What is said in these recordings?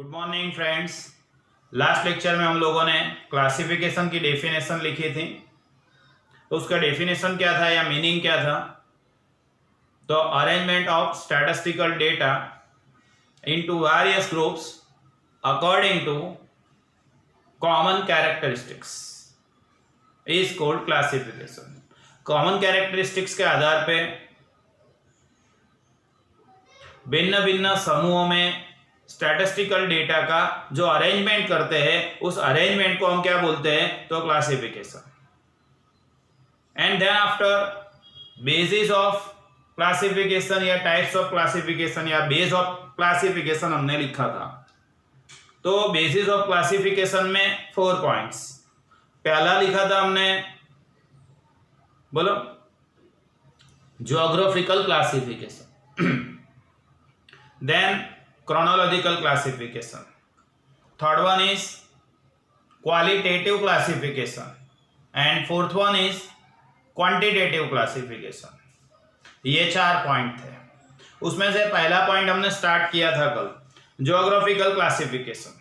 Good morning friends. Last lecture में हम लोगों ने क्लासिफिकेशन की डेफिनेशन लिखी थी। तो उसका डेफिनेशन क्या था या मीनिंग क्या था? तो arrangement of statistical data into various groups according to common characteristics is called classification. Common characteristics के आधार पे भिन्न भिन्न समूहों में स्टैटिस्टिकल डेटा का जो अरेंजमेंट करते हैं उस अरेंजमेंट को हम क्या बोलते हैं? तो classification. And then after basis of classification या टाइप्स ऑफ क्लासिफिकेशन या बेस ऑफ क्लासिफिकेशन हमने लिखा था। तो बेसिस ऑफ क्लासिफिकेशन में 4 पॉइंट्स। पहला लिखा था हमने, बोलो, geographical classification, then chronological classification, third one is qualitative classification and fourth one is quantitative classification। ये 4 पॉइंट थे। उसमें से पहला पॉइंट हमने स्टार्ट किया था कल, geographical classification.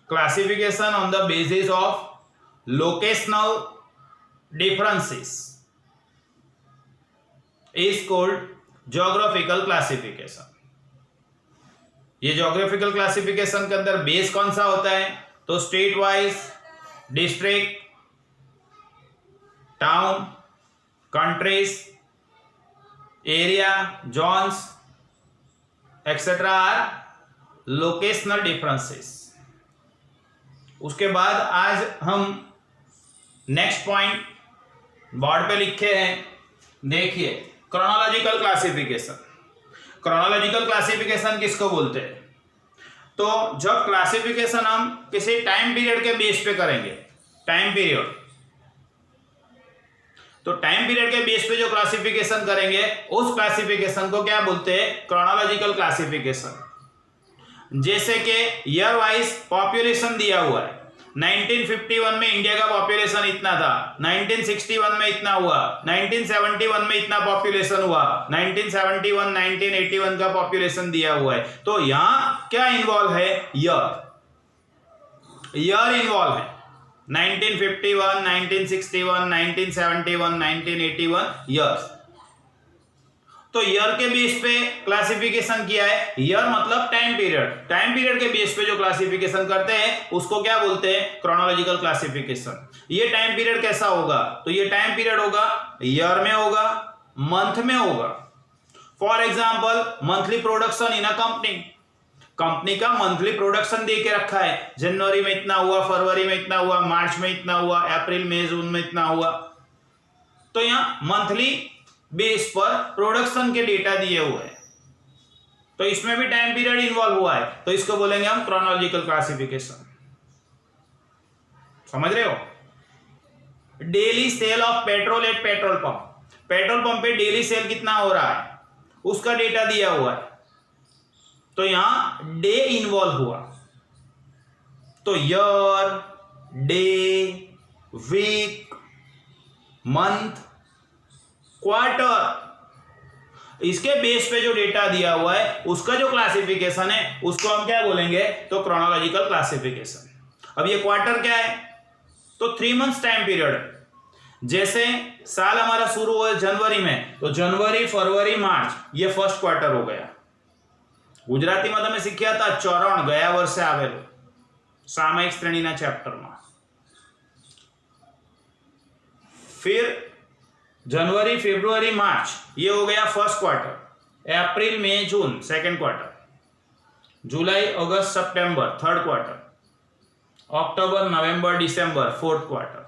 Classification on the basis of locational differences is called geographical classification. ये ज्योग्राफिकल क्लासिफिकेशन के अंदर बेस कौन सा होता है? तो state wise, district, town, countries, area, zones etcetera are locational differences. उसके बाद आज हम नेक्स्ट पॉइंट बोर्ड पे लिखे हैं, देखिए, क्रोनोलॉजिकल क्लासिफिकेशन। क्रोनोलॉजिकल क्लासिफिकेशन किसको बोलते हैं? तो जब क्लासिफिकेशन हम किसी टाइम पीरियड के बेस पे करेंगे, टाइम पीरियड, तो टाइम पीरियड के बेस पे जो क्लासिफिकेशन करेंगे उस क्लासिफिकेशन को क्या बोलते हैं? Chronological classification. जैसे कि ईयर वाइज पॉपुलेशन दिया हुआ है, 1951 में इंडिया का पॉपुलेशन इतना था, 1961 में इतना हुआ, 1971 में इतना पॉपुलेशन हुआ, 1971 1981 का पॉपुलेशन दिया हुआ है। तो यहां क्या इन्वॉल्व है? ईयर इन्वॉल्व है। 1951 1961 1971 1981 ईयर्स। तो ईयर के बेस पे क्लासिफिकेशन किया है। ईयर मतलब टाइम पीरियड। टाइम पीरियड के बेस पे जो क्लासिफिकेशन करते हैं उसको क्या बोलते हैं? Chronological classification. ये टाइम पीरियड कैसा होगा? तो ये टाइम पीरियड होगा, ईयर में होगा, मंथ में होगा। For example, monthly production in a company. Company का मंथली प्रोडक्शन दे के रखा है, जनवरी में इतना हुआ, फरवरी में इतना हुआ, मार्च में इतना हुआ, अप्रैल मई जून में इतना हुआ। तो यहां मंथली बेस पर प्रोडक्शन के डेटा दिए हुए हैं, तो इसमें भी टाइम पीरियड इन्वॉल्व हुआ है, तो इसको बोलेंगे हम क्रोनोलॉजिकल क्लासिफिकेशन। समझ रहे हो? Daily sale of petrol at petrol pump. Petrol pump पे डेली सेल कितना हो रहा है उसका डेटा दिया हुआ है, तो यहां डे इन्वॉल्व हुआ। तो year, day, week, month, quarter, इसके बेस पे जो डेटा दिया हुआ है उसका जो क्लासिफिकेशन है उसको हम क्या बोलेंगे? तो क्रोनोलॉजिकल क्लासिफिकेशन। अब ये क्वार्टर क्या है? तो 3 मंथ्स टाइम पीरियड। जैसे साल हमारा शुरू हुआ जनवरी में, तो जनवरी, फरवरी, मार्च, ये फर्स्ट क्वार्टर हो गया। गुजराती में તમે શીખ્યા હતા ચરણ, ગયા વર્ષે આવેલું સામયિક શ્રેણીના ચેપ્ટરમાં। फिर जनवरी, फरवरी, मार्च, ये हो गया फर्स्ट क्वार्टर। अप्रैल, मई, जून सेकंड क्वार्टर। जुलाई, अगस्त, सितंबर थर्ड क्वार्टर। अक्टूबर, नवंबर, दिसंबर फोर्थ क्वार्टर।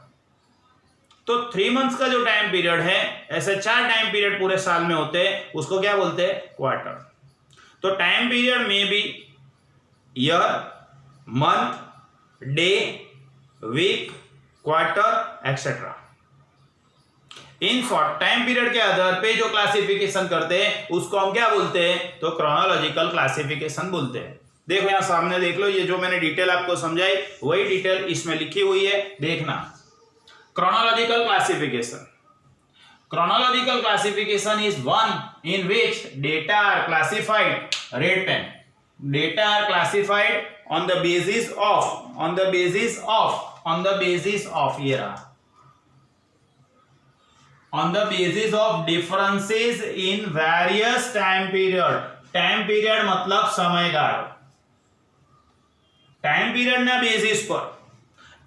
तो 3 मंथ्स का जो टाइम पीरियड है, ऐसे 4 टाइम पीरियड पूरे साल में होते हैं, उसको क्या बोलते हैं? क्वार्टर। तो टाइम पीरियड में भी year, month, day, week, quarter etcetera. इन शॉर्ट टाइम पीरियड के आधार पे जो क्लासिफिकेशन करते हैं उसको हम क्या बोलते हैं? तो क्रोनोलॉजिकल क्लासिफिकेशन बोलते हैं। देखो यहां सामने देख लो, ये जो मैंने डिटेल आपको समझाई वही डिटेल इसमें लिखी हुई है, देखना। Chronological classification Chronological classification is one in which data are classified, red pen, Data are classified on the basis of ये रहा, on the basis of differences in various time period. Time period मतलब समयगाળો. Time period ના basis પર,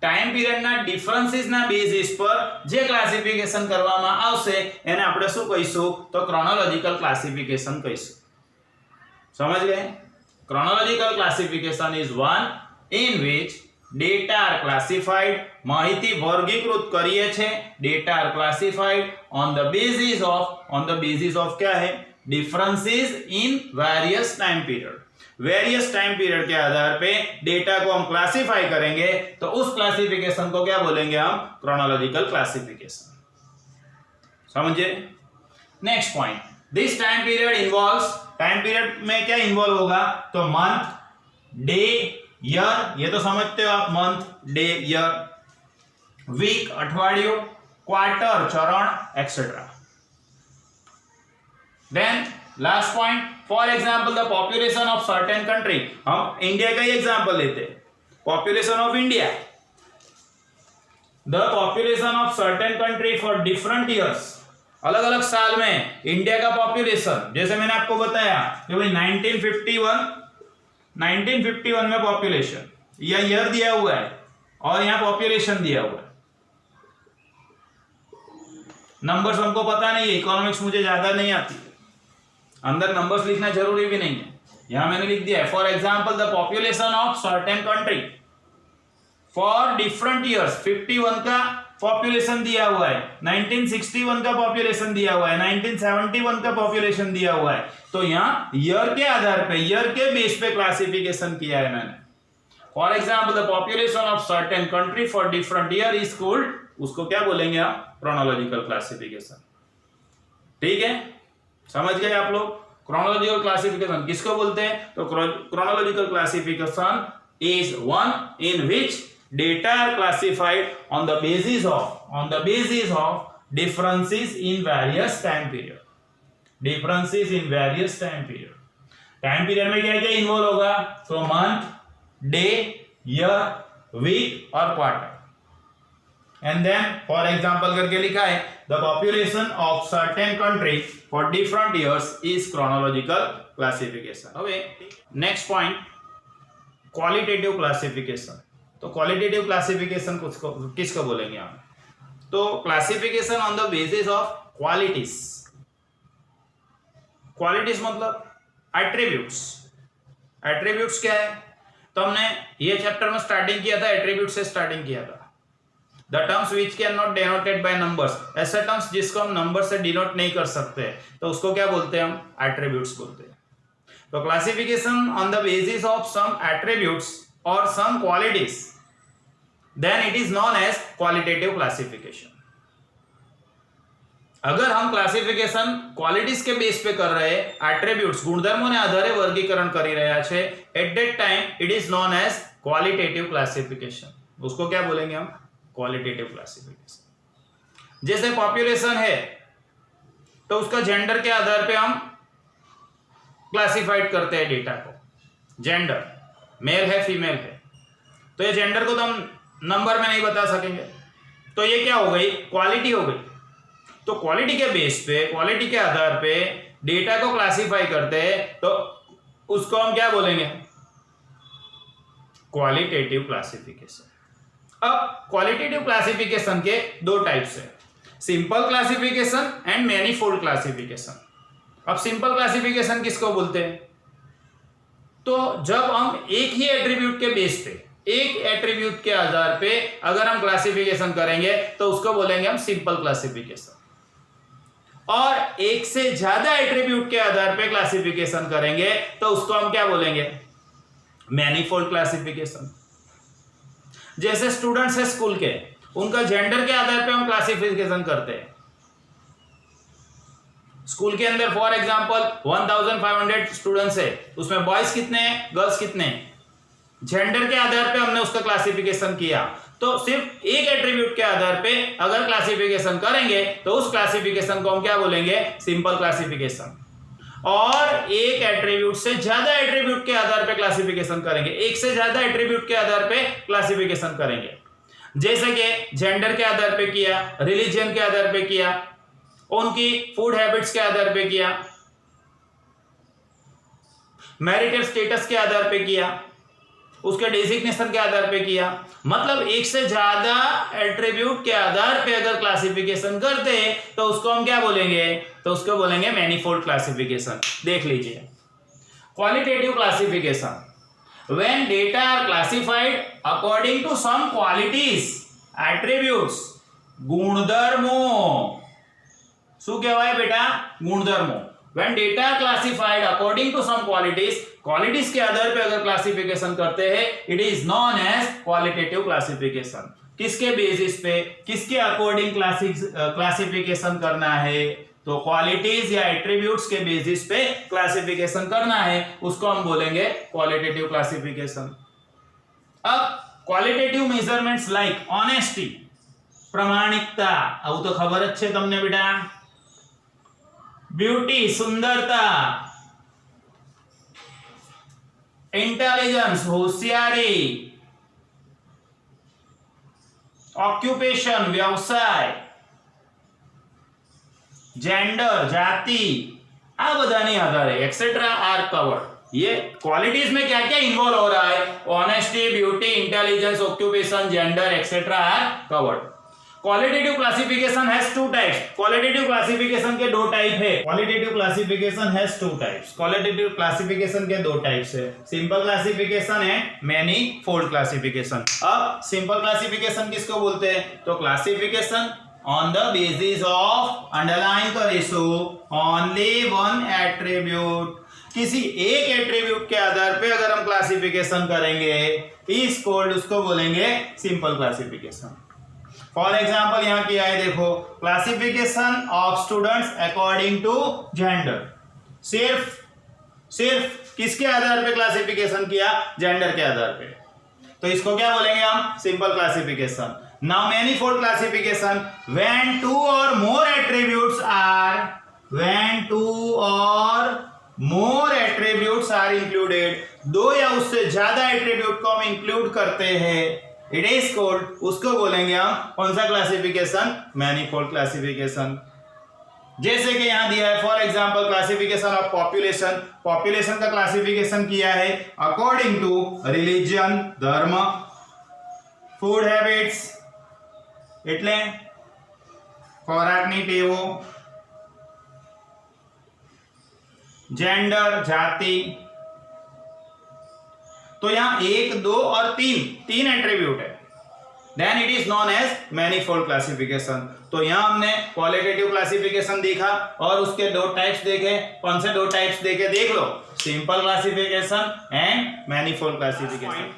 time period ના differences ના basis પર જે classification કરવામાં આવશે એને આપણે શું કહીશું? તો ક્રોનોલોજીકલ ક્લાસિફિકેશન કહીશું. સમજ ગए? Chronological classification is one in which data are classified, માહિતી વર્ગીકૃત કરીએ છે. Data are classified on the basis of क्या है? Differences in various time period. Various time period के आधार पे डेटा को हम क्लासिफाई करेंगे तो उस क्लासिफिकेशन को क्या बोलेंगे हम? Chronological classification. समझे? Next point, this time period involves, time period में क्या इन्वॉल्व होगा? तो मंथ, डे, ईयर, ये तो समझते हो आप, मंथ, डे, ईयर, वीक, अठवाडियों, क्वार्टर, चरण, etcetera. Then last point, for example the population of certain country. हम इंडिया का ही एग्जाम्पल लेते हैं. Population of India, the population of certain country for different years. अलग अलग साल में इंडिया का पॉपुलेशन, जैसे मैंने आपको बताया कि भाई 1951 में पॉपुलेशन, यह ईयर दिया हुआ है और यहां पॉपुलेशन दिया हुआ है. नंबर्स हमको पता नहीं है, इकोनॉमिक्स मुझे ज्यादा नहीं आती, अंदर नंबर्स लिखना जरूरी भी नहीं है. यहां मैंने लिख दिया है for example the population of certain country for different years. 51 का पॉपुलेशन दिया हुआ है, 1961 का पॉपुलेशन दिया हुआ है, 1971 का पॉपुलेशन दिया हुआ है. तो यहां ईयर के आधार पे, ईयर के बेस पे क्लासिफिकेशन किया है मैंने. For example the population of certain country for different year is called, उसको क्या बोलेंगे आप? Chronological classification. ठीक है, समझ गए आप लोग? क्रोनोलॉजिकल क्लासिफिकेशन किसको बोलते हैं? तो chronological classification is one in which data are classified on the basis of differences in various time period. Differences in various time period. Time period में क्या क्या इन्वॉल्व होगा? तो मंथ, डे, ईयर, वीक और quarter. And then for example करके लिखा है the population of certain country for different years is chronological classification. હવે नेक्स्ट पॉइंट, क्वालिटेटिव क्लासिफिकेशन. तो क्वालिटेटिव क्लासिफिकेशन किसको बोलेंगे हम? तो classification on the basis of qualities. Qualities मतलब एट्रीब्यूट्स. एट्रीब्यूट्स क्या है? तो हमने ये चैप्टर में स्टार्टिंग किया था, एट्रीब्यूट से स्टार्टिंग किया था. The terms which can not denoted by numbers, ऐसे टर्म्स जिसको हम नंबर से डिनोट नहीं कर सकते तो उसको क्या बोलते हैं? हम एट्रीब्यूट्स बोलते हैं. तो classification on the basis of some attributes और some qualities, then it is known as qualitative classification. अगर हम क्लासिफिकेशन क्वालिटीज के बेस पे कर रहे, एट्रीब्यूट्स गुणधर्मों ने आधारे वर्गीकरण કરી રહ્યા છે, at that time it is known as qualitative classification. उसको क्या बोलेंगे हम? Qualitative classification. जैसे पॉपुलेशन है तो उसका जेंडर के आधार पे हम क्लासिफाइड करते हैं डेटा को. जेंडर मेल है, फीमेल है, तो ये जेंडर को तो हम नंबर में नहीं बता सकेंगे, तो ये क्या हो गई? क्वालिटी हो गई. तो क्वालिटी के बेस पे, क्वालिटी के आधार पे डेटा को क्लासिफाई करते हैं तो उसको हम क्या बोलेंगे? Qualitative classification. अब क्वालिटेटिव क्लासिफिकेशन के दो टाइप्स है, simple classification and manifold classification. अब सिंपल क्लासिफिकेशन किसको बोलते हैं? तो जब हम एक ही एट्रीब्यूट के बेस पे, एक एट्रीब्यूट के आधार पे अगर हम क्लासिफिकेशन करेंगे तो उसको बोलेंगे हम सिंपल क्लासिफिकेशन. और एक से ज्यादा एट्रीब्यूट के आधार पे क्लासिफिकेशन करेंगे तो उसको हम क्या बोलेंगे? Manifold classification. जैसे स्टूडेंट्स है स्कूल के, उनका जेंडर के आधार पे हम क्लासिफिकेशन करते हैं. स्कूल के अंदर फॉर एग्जांपल 1500 स्टूडेंट्स है, उसमें बॉयज कितने हैं, गर्ल्स कितने हैं, जेंडर के आधार पे हमने उसका क्लासिफिकेशन किया. तो सिर्फ एक एट्रीब्यूट के आधार पे अगर क्लासिफिकेशन करेंगे तो उस क्लासिफिकेशन को हम क्या बोलेंगे? Simple classification. और एक एट्रीब्यूट से ज्यादा एट्रीब्यूट के आधार पे क्लासिफिकेशन करेंगे, एक से ज्यादा एट्रीब्यूट के आधार पे क्लासिफिकेशन करेंगे। जैसे कि जेंडर के आधार पे किया, रिलीजन के आधार पे किया, उनकी फूड हैबिट्स के आधार पे किया, मैरिटल स्टेटस के आधार पे किया, उसके डेजिग्नेशन के आधार पे किया। मतलब एक से ज्यादा एट्रीब्यूट के आधार पे अगर क्लासिफिकेशन करते हैं तो उसको हम क्या बोलेंगे, तो उसको बोलेंगे मैनीफोल्ड क्लासिफिकेशन। देख लीजिए, qualitative classification, when data are classified according to some qualities, attributes, ગુણધર્મો, શું કહેવાય બેટા, ગુણધર્મો। when data are classified according to some qualities के आधार पे अगर क्लासिफिकेशन करते हैं, it is known as qualitative classification। किसके बेसिस पे, किसके अकॉर्डिंग क्लासिफिकेशन करना है, तो क्वालिटीज या एट्रीब्यूट्स के बेसिस पे क्लासिफिकेशन करना है, उसको हम बोलेंगे क्वालिटेटिव क्लासिफिकेशन। अब क्वालिटेटिव मेजरमेंट्स लाइक ऑनेस्टी, प्रामाणिकता, आવું तो खबर જ છે તમને બેટા, ब्यूटी, सुंदरता, इंटेलिजेंस, होशियारी, ऑक्यूपेशन, व्यवसाय, जेंडर, जाति, आ बधानी आधारे एक्सेट्रा आर कवर्ड। ये क्वालिटीज में क्या क्या इन्वॉल्व हो रहा है, honesty, beauty, intelligence, occupation, gender etcetera are covered. Qualitative classification has two types. Qualitative classification के दो टाइप है। Qualitative classification has two types. Qualitative classification के दो टाइप्स है, सिंपल क्लासिफिकेशन है, मैनीफोल्ड क्लासिफिकेशन। अब सिंपल क्लासिफिकेशन किसको बोलते हैं, तो classification on the basis of, underline करिए, only one attribute, किसी एक एट्रीब्यूट के आधार पे अगर हम क्लासिफिकेशन करेंगे इस कोल्ड, उसको बोलेंगे सिंपल क्लासिफिकेशन। फॉर एग्जांपल यहां किया है, देखो, classification of students according to gender. सिर्फ किसके आधार पे क्लासिफिकेशन किया, जेंडर के आधार पे, तो इसको क्या बोलेंगे हम, simple classification. Now manifold classification, when two or more attributes are included, दो या उससे ज्यादा एट्रीब्यूट को हम इंक्लूड करते हैं, इट इज कॉल्ड, उसको बोलेंगे हम कौन सा क्लासिफिकेशन, मैनीफोल्ड क्लासिफिकेशन। जैसे कि यहां दिया है, for example classification of population, population का क्लासिफिकेशन किया है अकॉर्डिंग टू रिलीजन, धर्म, फूड हैबिट्स એટલે ખોરાકની ટેવો, जेंडर, जाति। तो यहां 1, 2 और 3 एट्रीब्यूट है, then it is known as manifold classification. तो यहां हमने क्वालिटेटिव क्लासिफिकेशन देखा और उसके दो टाइप्स देखे। कौन से दो टाइप्स देखे, देख लो, simple classification and manifold classification.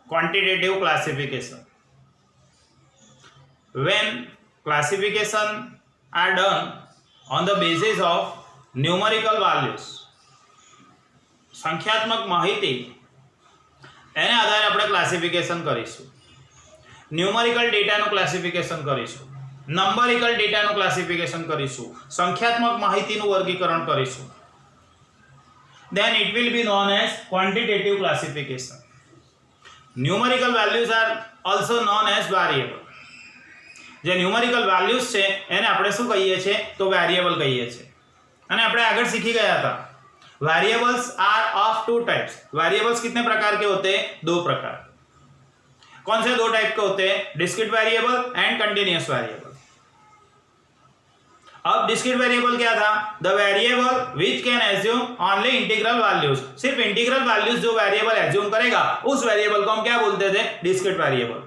Quantitative classification, when classification are done on the basis of numerical values, સંખ્યાત્મક માહિતી એને આધારે આપણે ક્લાસિફિકેશન કરીશું। ન્યુમેરિકલ ડેટાનું ક્લાસિફિકેશન કરીશું, નંબરિકલ ડેટાનું ક્લાસિફિકેશન કરીશું, સંખ્યાત્મક માહિતીનું વર્ગીકરણ કરીશું, then it will be known as quantitative classification. Numerical values are also known as variable. જે ન્યુમેરિકલ વેલ્યુઝ છે એને આપણે શું કહીએ છીએ, તો વેરિયેબલ કહીએ છીએ। અને આપણે આગળ सीखी गया था, variables are of two types. Variables कितने प्रकार के होते हैं, 2 प्रकार। कौन से 2 टाइप के होते हैं, discrete variable and continuous variable. अब डिस्क्रीट वेरिएबल क्या था, the variable which can assume only integral values. सिर्फ इंटीग्रल वैल्यूज जो वेरिएबल एज्यूम करेगा उस वेरिएबल को हम क्या बोलते थे, डिस्क्रीट वेरिएबल।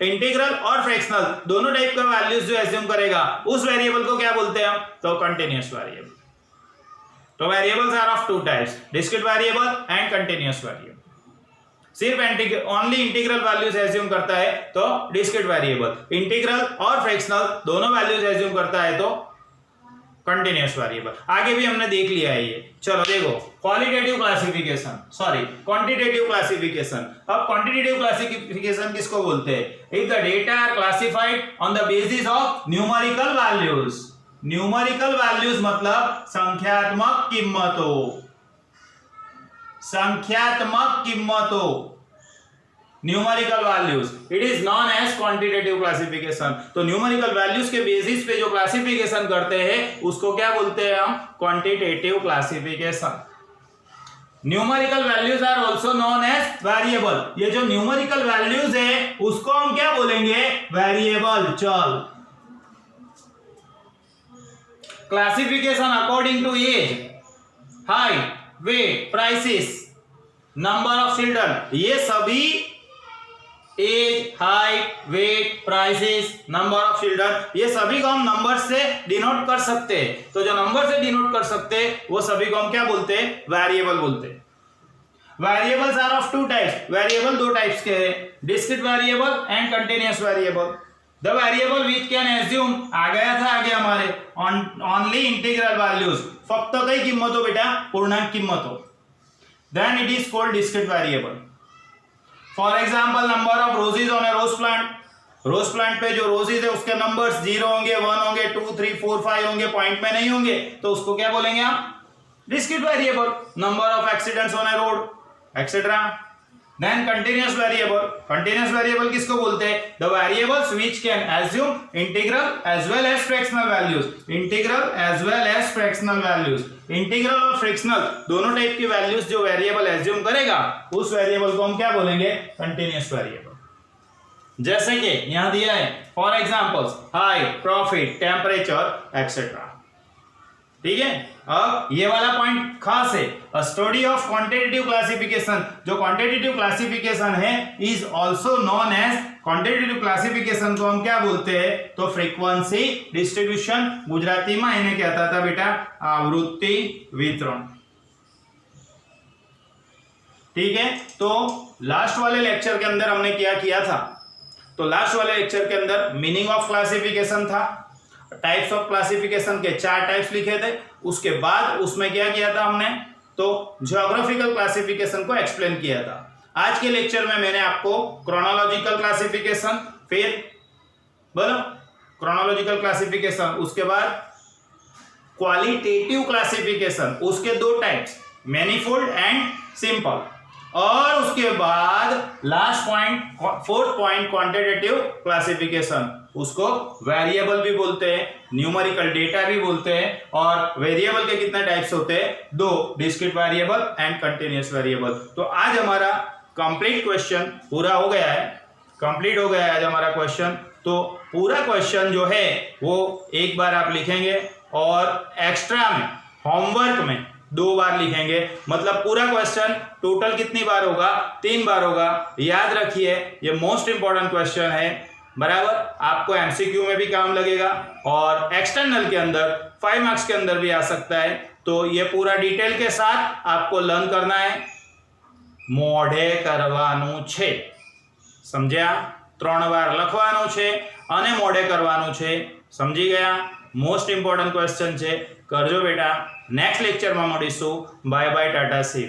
इंटीग्रल और फ्रैक्शनल दोनों टाइप का वैल्यूज जो एज्यूम करेगा उस वेरिएबल को क्या बोलते हैं हम, तो कंटीन्यूअस वेरिएबल। तो variables are of 2 types, discrete variable and continuous variable. सिर्फ ओनली इंटीग्रल वैल्यूज एज्यूम करता है तो डिस्क्रीट वेरिएबल, इंटीग्रल और फ्रैक्शनल दोनों वैल्यूज एज्यूम करता है तो कंटीन्यूअस वेरिएबल। आगे भी हमने देख लिया है ये। चलो देखो, qualitative classification, sorry quantitative classification. अब क्वांटिटेटिव क्लासिफिकेशन किसको बोलते हैं, if the data are classified on the basis of numerical values. Numerical values मतलब संख्यात्मक किम्मतो, संख्यात्मक किम्मतो, numerical values, it is known as quantitative classification. तो न्यूमेरिकल वैल्यूज के बेसिस पे जो क्लासिफिकेशन करते हैं उसको क्या बोलते हैं हम, quantitative classification. Numerical values are also known as variable. ये जो न्यूमेरिकल वैल्यूज है उसको हम क्या बोलेंगे, वेरिएबल, चल। Classification according to age, height, weight, prices, number of children, ये सभी age, height, weight, prices, number of children, ये सभी को हम नंबर से डिनोट कर सकते हैं। तो जो नंबर से डिनोट कर सकते हैं वो सभी को हम क्या बोलते हैं, वेरिएबल बोलते हैं। Variables are of two types, variable दो टाइप्स के हैं, discrete variable and continuous variable. The variable which can assume, आ गया था आगे हमारे, ओनली इंटीग्रल वैल्यूज, फक्त काही किंमत हो बेटा, पूर्णांक किंमत हो, then it is called discrete variable. For example, number of roses on a rose plant, rose plant पे जो रोजेज है उसके नंबर्स 0 होंगे, 1 होंगे, 2, 3, 4, 5 होंगे, पॉइंट में नहीं होंगे, तो उसको क्या बोलेंगे हम, discrete variable. Number of accidents on a road etcetera. Then continuous variable, continuous variable किसको बोलते हैं, the variables which can assume integral as well as fractional values, integral as well as fractional values. Integral और fractional दोनों type की values जो variable assume करेगा उस variable को हम क्या बोलेंगे, कंटीन्यूअस वेरिएबल। जैसे कि यहां दिया है for examples, height, profit, temperature etcetera. ठीक है, अब ये वाला पॉइंट खास है, a study of quantitative classification, जो क्वांटिटेटिव क्लासिफिकेशन है is also known as, quantitative classification को हम क्या बोलते हैं, तो फ्रीक्वेंसी डिस्ट्रीब्यूशन, गुजराती में इन्हें कहता था बेटा आवृत्ति वितरण। ठीक है, तो लास्ट वाले लेक्चर के अंदर हमने क्या किया था, तो लास्ट वाले लेक्चर के अंदर मीनिंग ऑफ क्लासिफिकेशन था, टाइप्स ऑफ क्लासिफिकेशन के 4 टाइप्स लिखे थे, उसके बाद उसमें क्या किया था हमने, तो ज्योग्राफिकल क्लासिफिकेशन को एक्सप्लेन किया था। आज के लेक्चर में मैंने आपको क्रोनोलॉजिकल क्लासिफिकेशन, फिर बोलो क्रोनोलॉजिकल क्लासिफिकेशन, उसके बाद क्वालिटेटिव क्लासिफिकेशन, उसके 2 टाइप्स, मैनीफोल्ड एंड सिंपल, और उसके बाद last point, 4th point quantitative classification, उसको वेरिएबल भी बोलते हैं, न्यूमेरिकल डेटा भी बोलते हैं। और वेरिएबल के कितने टाइप्स होते हैं, 2, discrete variable and continuous variable. तो आज हमारा कंप्लीट क्वेश्चन पूरा हो गया है, कंप्लीट हो गया है आज हमारा क्वेश्चन। तो पूरा क्वेश्चन जो है वो एक बार आप लिखेंगे और एक्स्ट्रा में होमवर्क में 2 बार लिखेंगे, मतलब पूरा क्वेश्चन टोटल कितनी बार होगा, 3 बार होगा। याद रखिए ये मोस्ट इंपॉर्टेंट क्वेश्चन है, बराबर, आपको एमसीक्यू में भी काम लगेगा और एक्सटर्नल के अंदर 5 मार्क्स के अंदर भी आ सकता है। तो ये पूरा डिटेल के साथ आपको लर्न करना है, मोढ़े करवानुं छे, समझ्या, 3 बार लखवानुं छे અને મોઢે કરવાનું છે, સમજી ગયા। મોસ્ટ ઇમ્પોર્ટન્ટ ક્વેશ્ચન છે, કરજો બેટા। નેક્સ્ટ લેક્ચરમાં મળીશું, બાય બાય, ટાટા સી।